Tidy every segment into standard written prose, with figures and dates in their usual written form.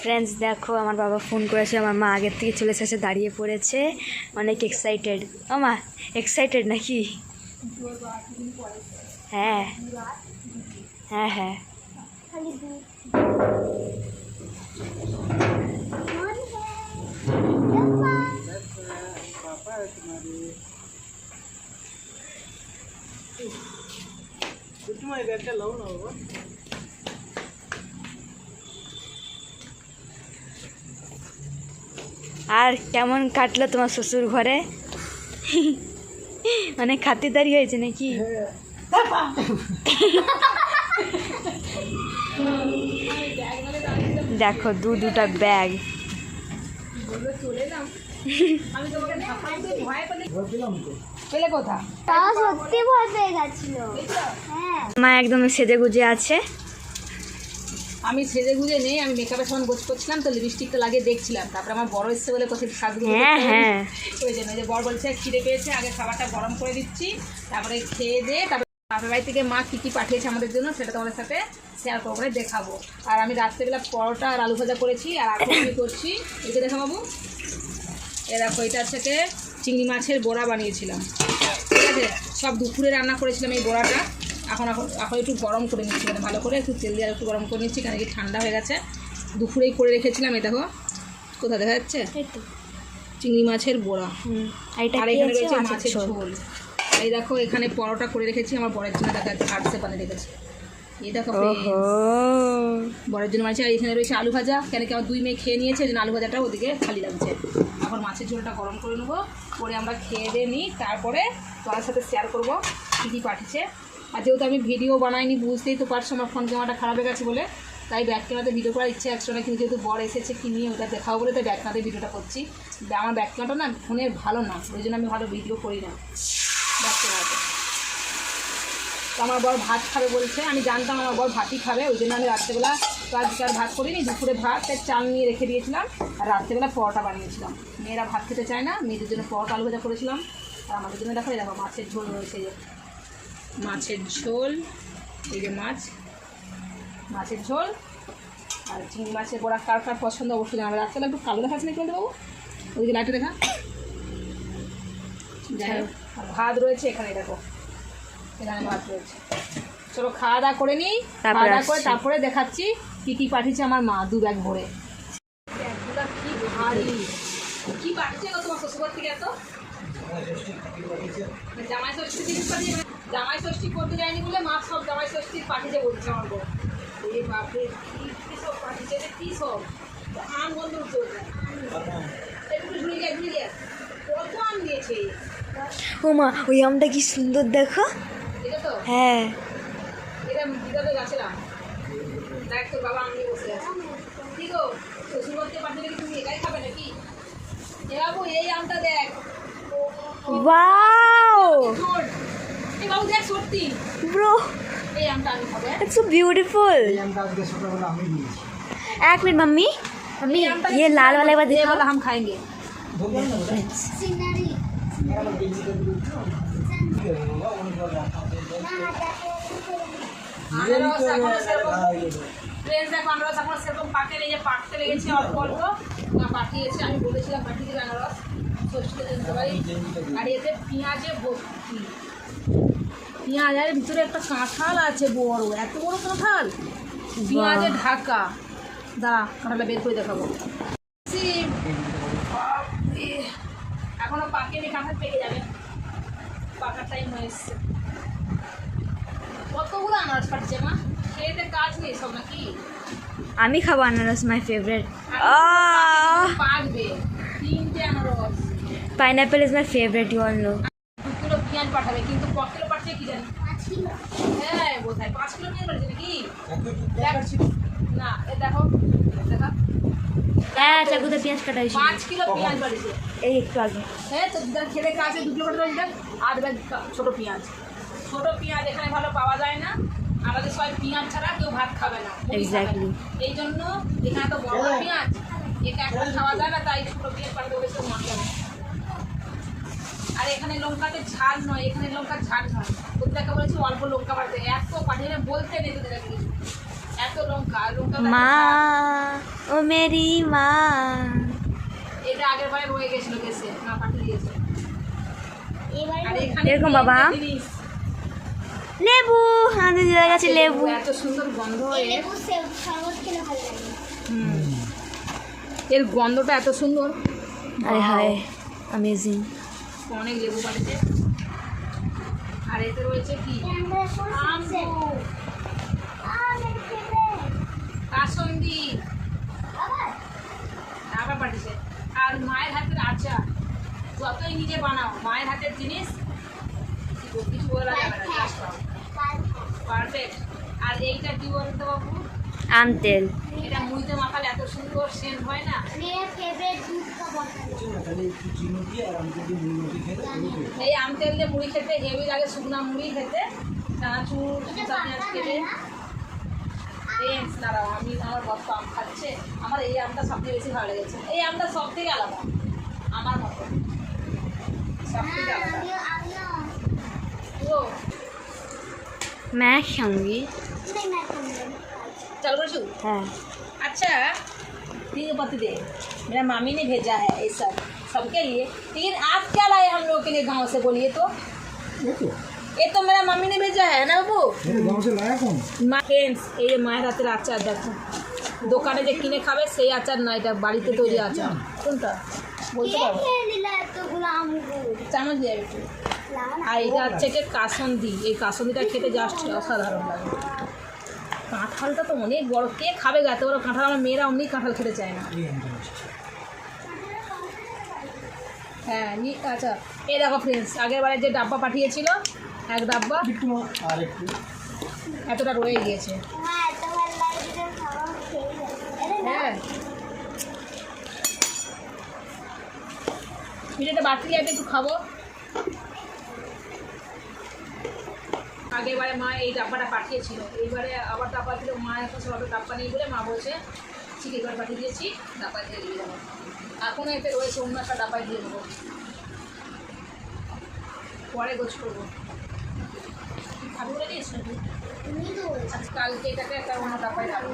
Friends দেখো আমার বাবা ফোন করেছে, আমার মা আগের থেকে চলে এসেছে, দাঁড়িয়ে পড়েছে, অনেক এক্সাইটেড। ও মা এক্সাইটেড নাকি? হ্যাঁ হ্যাঁ হ্যাঁ। আর কেমন কাটলো তোমার শ্বশুর ঘরে? মানে খাতিরদারি হয়েছে নাকি? দেখো দুটা ব্যাগ। মা একদম সেজে গুজে আছে। আমি সেজে গুজে নেই, আমি মেকআপের সামান গোছ করছিলাম, তো লিপস্টিকটা লাগিয়ে দেখছিলাম। তারপরে আমার বড় এসছে বলে কোথায় সাজগুলো হ্যাঁ ওই জন্য যে বড় বলছে খিদে পেয়েছে, আগে খাবারটা গরম করে দিচ্ছি, তারপরে খেয়ে দিয়ে তারপরে বাপের বাড়ি থেকে মা কী কী পাঠিয়েছে আমাদের জন্য সেটা তোমাদের সাথে শেয়ার করে দেখাবো। আর আমি রাত্রেবেলা পরোটা আর আলু ভাজা করেছি, আর এখন আমি করছি একে দেখা বাবু, এ দেখো এটা থেকে চিংড়ি মাছের বড়া বানিয়েছিলাম, ঠিক আছে? সব দুপুরে রান্না করেছিলাম এই বড়াটা। এখন একটু গরম করে নিচ্ছি, মানে ভালো করে একটু তেল দিয়ে একটু গরম করে নিচ্ছি, কারণ কি ঠান্ডা হয়ে গেছে। দুপুরেই করে রেখেছিলাম। এই দেখো কোথায় দেখা যাচ্ছে চিংড়ি মাছের বড়া, আর এখানে রয়েছে মাছের ঝোল। এই দেখো এখানে পরোটা করে রেখেছি, আমার বরের জন্য দেখা যাচ্ছে আর্টসে বানিয়ে রেখেছি। এই দেখো বরের জন্য মাছ। আর এখানে রয়েছে আলু ভাজা, কেন কি আমার দুই মেয়ে খেয়ে নিয়েছে, এই জন্য আলু ভাজাটা ওদিকে খালি লাগছে। এখন মাছের ঝোলটা গরম করে নেবো, করে আমরা খেয়ে দিয়ে নিই, তারপরে তোমার সাথে শেয়ার করবো কী কী পাঠিয়েছে। আর যেহেতু আমি ভিডিও বানাইনি, বুঝতেই তো পারছো আমার ফোন ক্যামেরাটা খারাপ হয়ে গেছে বলে, তাই ব্যাক ক্যামেরাতে ভিডিও করার ইচ্ছা একশো না, কিন্তু যেহেতু বর এসেছে কি নিয়ে ওটা দেখাও বলে তাই ব্যাক ক্যামেরাতে ভিডিওটা করছি। আমার ব্যাক ক্যামেরাটা না ফোনের ভালো না, ওই জন্য আমি ভালো ভিডিও করি না ব্যাক ক্যামেরাতে। তো আমার বর ভাত খাবে বলছে, আমি জানতাম আমার বর ভাতই খাবে, ওই জন্য আমি রাত্রেবেলা তো আজকে আর ভাত করিনি, দুপুরে ভাতের চাল নিয়ে রেখে দিয়েছিলাম, আর রাত্রেবেলা পরোটা বানিয়েছিলাম। মেয়েরা ভাত খেতে চায় না, মেয়েদের জন্য পরোটা আলু ভাজা করেছিলাম, আর আমাদের জন্য দেখো দেখো মাছের ঝোল রয়েছে, যে মাছের ঝোল, এই যে মাছের ঝোল আর চিংড়ি মাছের বড়া। কার কার পছন্দ অবশ্যই জানাবে। রাত্রেবেলা একটু কালো দেখাচ্ছে নাকি বলতে বাবু, ওইদিকে লাইটে দেখা। যাই হোক, আর ভাত রয়েছে এখানে, দেখো এখানে ভাত রয়েছে। চলো খাওয়া দাওয়া করে নিই, খাওয়া দাওয়া করে তারপরে দেখাচ্ছি কী কী পাঠিয়েছে আমার মা, 2 ব্যাগ ভরে। ব্যাগগুলো কি ভারী, কী পাঠিয়েছে গো তোমার শ্বশুরবাড়ি থেকে এত? জামাই ষষ্ঠী জিনিস পাঠিয়েছে, জামাই ষষ্ঠী করতে যায়নি বলে মা সব জামাই ষষ্ঠী পাঠিয়েছে বলছে আমার বউ। এই বাপরে কী সব পাঠিয়েছে, কী সব আম বন্ধ উঠছে, একটু ঝুড়ি গিয়ে কত আম দিয়েছে। ও মা ওই আমটা কি সুন্দর দেখো। এটা তো হ্যাঁ, এটা দিদাতে গাছেলাম, দেখ তোর বাবা আম নিয়ে বসে আছে। কি গো শ্বশুরবাড়িতে পাঠিয়ে কি তুমি একাই খাবে নাকি? এ বাবু এই আমটা দেখ, ওয়াও এই বাবু দেখ সত্যি ব্রো, এই আমটা আমি খাবো। It's so beautiful. एक मिनट मम्मी, मम्मी ये लाल वाला एक बार ये दिखाओ। वाला हम खाएंगे। আনারস এখন সেরকম ফ্রেন্ডস দেখো, আনারস এখন সেরকম পাকে নেই, যে পাকতে লেগেছে অল্প অল্প না পাঠিয়েছে। আমি বলেছিলাম পাঠিয়ে দেবে আনারস, ষষ্ঠীতে দিতে পারি। আর এতে পেঁয়াজে ভর্তি, পেঁয়াজের ভিতরে একটা কাঁঠাল আছে বড়, এত বড় কাঁঠাল, পেঁয়াজে ঢাকা। দাঁড়া কাঁঠালটা বের করে দেখাবো। এখনো পাকেনি, কাঁঠাল পেকে যাবে, পাকার টাইম হয়ে এসছে। কতগুলো আনারস পাঠিয়েছে মা, খেতে কাজ নেই সব নাকি? আমি খাবো আনারস, মাই ফেভারিট। পাকবে 3টে আনারস। Pineapple is my favourite, you all know. 2 kilo পেঁয়াজ পাঠাবে, কিন্তু ক কিলো পাঠিয়ে কি জানি। 5 কিলো, হ্যাঁ বোধহয় 5 কিলো পেঁয়াজ পাঠিয়েছে নাকি? না এ দেখো দেখা, হ্যাঁ চাকুতে পেঁয়াজ কাটা হয়েছে, 5 কিলো পেঁয়াজ পাঠিয়েছে এই একটু আগে। হ্যাঁ তো খেলে কাছে 2 কিলো পাঠিয়েছে, 8 ব্যাগ ছোটো পেঁয়াজ। ছোটো পেঁয়াজ এখানে ভালো পাওয়া যায় না, আমাদের সবাই পেঁয়াজ ছাড়া কেউ ভাত খাবে না, এক্স্যাক্টলি। এই জন্য এখানে তো বড় বড় পেঁয়াজ একা একটা খাওয়া যায় না, তাই ছোটো পেঁয়াজ পাঠাতে বলেছে মাকে। আর এখানে লঙ্কাতে ঝাল নয়, এখানে লঙ্কার ঝাল নয়, ওদেরকে বলেছি অল্প লঙ্কা পাঠাতে, এত পাঠিয়ে বলতে নেই তোদের কিছু, এত লঙ্কা। মা ও মেরি মা। এটা আগের বারে রয়ে গেছিল গেছে, মা পাঠিয়ে দিয়েছে। আর এখানে এরকম বাবা। একটা জিনিস, লেবু আমাদের দিদা গেছে লেবু। এত সুন্দর গন্ধ এর। এর গন্ধটা এত সুন্দর। আরে হায় অ্যামেজিং। অনেক লেবু পাঠিয়েছে। আর এতে রয়েছে কি কাসন্দি আবার পাঠিয়েছে। আর মায়ের হাতের আচার, যতই নিজে বানাও মায়ের হাতের জিনিস কিছু বলা যাবে না, পারফেক্ট। আর এইটা কি বলতো বাবু? আমতেল। এটা মুড়িতে মাখালে এত সুন্দর সেন্ট হয় না। এই আম তেল দিয়ে মুড়ি খেতে হেভি লাগে, শুকনা মুড়ি খেতে, চানাচুর পেঁয়াজ কেটে। দাঁড়াও, আমি আমার বস আম খাচ্ছে, আমার এই আমটা সবথেকে বেশি ভালো লেগেছে। এই আমটা সব থেকে আলাদা আমার মতো, সব থেকে আলাদা। मैं खाऊंगी। चल रही हाँ। अच्छा ठीक है, पति दे। मेरा मामी ने भेजा है ये सब सबके लिए, लेकिन आप क्या लाए हम लोग के लिए गांव से, बोलिए तो? ये तो मेरा मम्मी ने भेजा है ना बाबू। मेरे गांव से लाया कौन? फ्रेंड्स এই মায়ের হাতের আচার দেখো, দোকানে যে কিনে খাবে সেই আচার না, এটা বাড়িতে তৈরি আচার। কোনটা বলতে পারবো? চামচ দিয়ে একটু। আর এটা হচ্ছে কি কাসন্দি, এই কাসন্দিটা খেতে জাস্ট অসাধারণ লাগে। কাঁঠালটা তো অনেক বড়, কে খাবে গা এত বড় কাঁঠাল? আমার মেয়েরা অমনি কাঁঠাল খেতে চায় না। হ্যাঁ আচ্ছা, এই দেখো ফ্রেন্ডস, আগের বারে যে ডাব্বা পাঠিয়েছিল এক ডাব্বা, এতটা রয়ে গিয়েছে। হ্যাঁ ভিডিওটা বাড়তি যাবে, একটু খাবো। আগেরবারে মা এই ডাব্বাটা পাঠিয়েছিল, এইবারে আবার ডাব্বা দিল। মা এখন সব ডাব্বা নেই বলে মা বলছে ঠিক এবার পাঠিয়ে দিয়েছি, ডাব্বা দিয়ে দিয়ে দেবো। এখন এতে রয়েছে অন্য একটা ডাব্বায় দিয়ে দেবো, পরে গোছ করবো। খাবো বলে দিয়েছ নাকি? আচ্ছা কালকে এটাকে একটা অন্য ডাব্বায় রাখবো।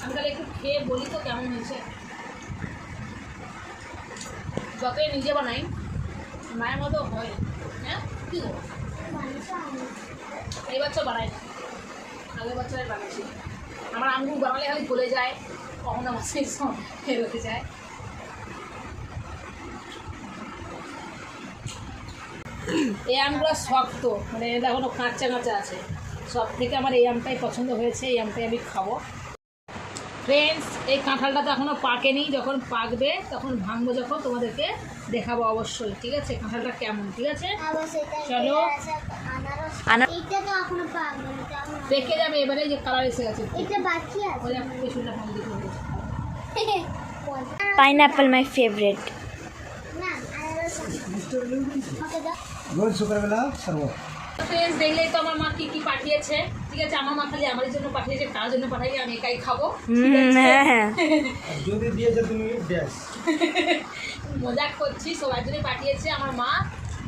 আমি তাহলে একটু খেয়ে বলি তো কেমন হয়েছে। যতই নিজে বানাই মায়ের মতো হয়। হ্যাঁ কী করবো, এই বছর বানাই না, আগের বছরে বানিয়েছি। আমার আঙ্গুর বানালে খালি গলে যায়, কখনো মাছের সব ফেরতে যায়। এই আমগুলো শক্ত, মানে এখনো কাঁচা কাঁচা আছে। সব থেকে আমার এই আমটাই পছন্দ হয়েছে, এই আমটাই আমি খাবো। ফ্রেন্ডস এই কাঁঠালটা তো এখনও পাকেনি, যখন পাকবে তখন ভাঙবো, যখন তোমাদেরকে দেখাবো অবশ্যই, ঠিক আছে? কাঁঠালটা কেমন, ঠিক আছে? চলো দেখে যাবে এবারে যে কালার এসে গেছে। Pineapple my favourite. রোজ সকালবেলা শরবত। ফ্রেন্ডস দেখলেই তো আমার মা কি কি পাঠিয়েছে, ঠিক আছে? আমার মা খালি আমার জন্য পাঠিয়েছে, কার জন্য পাঠাইনি আমি একাই খাবো। যদি দিয়েছে তুমি ব্যাস। মজাক করছি, সবার জন্য পাঠিয়েছে আমার মা।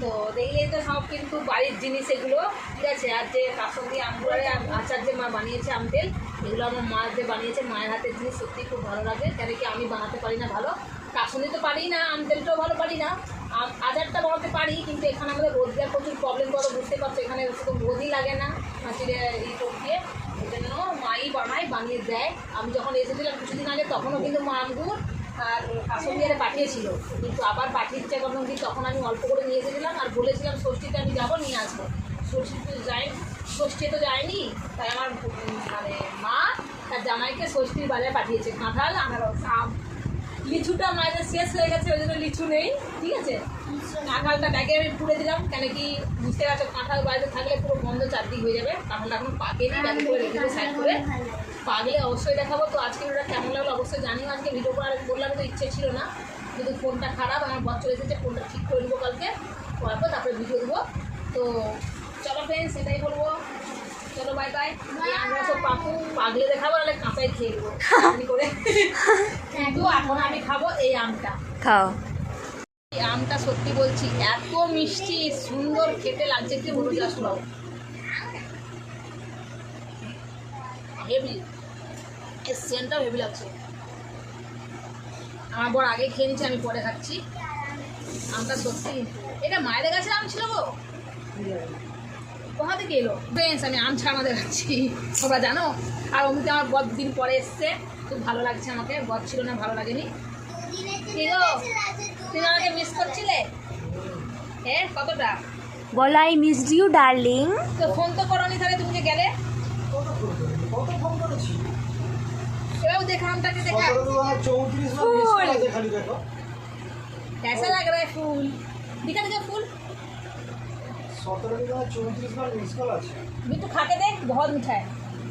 তো দেখলেই তো সব কিন্তু বাড়ির জিনিস এগুলো, ঠিক আছে? আর যে কাসন্দি আমগুলোরে আচার যে মা বানিয়েছে আমতেল, এগুলো আমার মা যে বানিয়েছে, মায়ের হাতের জিনিস সত্যিই খুব ভালো লাগে। কেন কি আমি বানাতে পারি না ভালো, কাসন্দি তো পারি না, আমতেলটাও ভালো পারি না, আচারটা বানাতে পারি। কিন্তু এখানে আমাদের রোদ দেওয়ার প্রচুর প্রবলেম করো, বুঝতে পারছো? এখানে শুধু রোদই লাগে না হাঁচিরে এই দিয়ে, ওই জন্য মাই বানায়, বানিয়ে দেয়। আমি যখন এসেছিলাম কিছুদিন আগে তখনও কিন্তু মা আঙ্গুর আর কাসন্দি পাঠিয়েছিল, কিন্তু আবার পাঠিয়েছে কখন কি, তখন আমি অল্প করে নিয়ে এসেছিলাম আর বলেছিলাম ষষ্ঠীতে আমি যাবো নিয়ে আসবো। ষষ্ঠীতে ষষ্ঠী তো যায়নি, তাই আমার মানে মা তার জামাইকে ষষ্ঠীর বাজারে পাঠিয়েছে কাঁঠাল, আনারস, আম। লিচুটা মায়েদের শেষ হয়ে গেছে, ওই জন্য লিচু নেই, ঠিক আছে? কাঁঠালটা ব্যাগে আমি পুড়ে দিলাম, কেন কি বুঝতে পারছো কাঁঠাল বাড়িতে থাকলে পুরো বন্ধ চারদিক হয়ে যাবে। কাঁঠালটা এখন পাকেনি, ব্যাগে করে রেখে সাইড করে, পাগলে অবশ্যই দেখাবো। তো আজকে ভিডিওটা কেমন লাগলো অবশ্যই জানিও। আজকে ভিডিও করার বললাম তো ইচ্ছে ছিল না, কিন্তু ফোনটা খারাপ, আমার বছর এসেছে, ফোনটা ঠিক করে দেবো কালকে, করার পর তারপরে ভিডিও দেবো। তো চলো ফ্রেন্ডস, সেটাই বলবো। চলো বাই বাই। আমরা সব পাগলে দেখাবো, নাহলে কাঁচাই খেয়ে দেবো করে। কিন্তু এখন আমি খাবো এই আমটা। খাও। এই আমটা সত্যি বলছি এত মিষ্টি সুন্দর খেতে লাগছে, কি বলবো, জাস্ট হেভি, এর সেন্টটাও হেভি লাগছে। আমার বর আগে খেয়ে নিচ্ছে, আমি পরে খাচ্ছি। আমটা সত্যি, এটা মায়েদের কাছে আম ছিল গো, কোথা থেকে এলো? ফ্রেন্ডস, আমি আম ছাড়া দেখাচ্ছি, তোমরা জানো। আর অমনিতে আমার বর দুদিন পরে এসছে, খুব ভালো লাগছে আমাকে। বর ছিল না, ভালো লাগেনি। কি গো, তুমি আমাকে মিস করছিলে? কতটা? বলো আই মিসড ইউ ডার্লিং। তো ফোন তো করোনি, তাহলে তুমি যে গেলে। কত ফোন করেছি? এবার দেখা আমটাকে দেখা, 34 বার মিস কল আছে, খালি দেখো। कैसा लग रहा है फूल? दिखा दिखा फूल, 34 বার মিস কল আছে। बिट्टू खा के देख, बहुत मीठा है।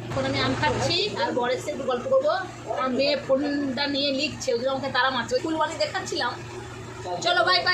এখন আমি আম খাচ্ছি আর বরের সাথে একটু গল্প করবো। আমার মেয়ে ফোনটা নিয়ে লিখছে, ওই জন্য আমাকে তারা মারছে। ফুলবানি দেখাচ্ছিলাম। চলো বাই বাই।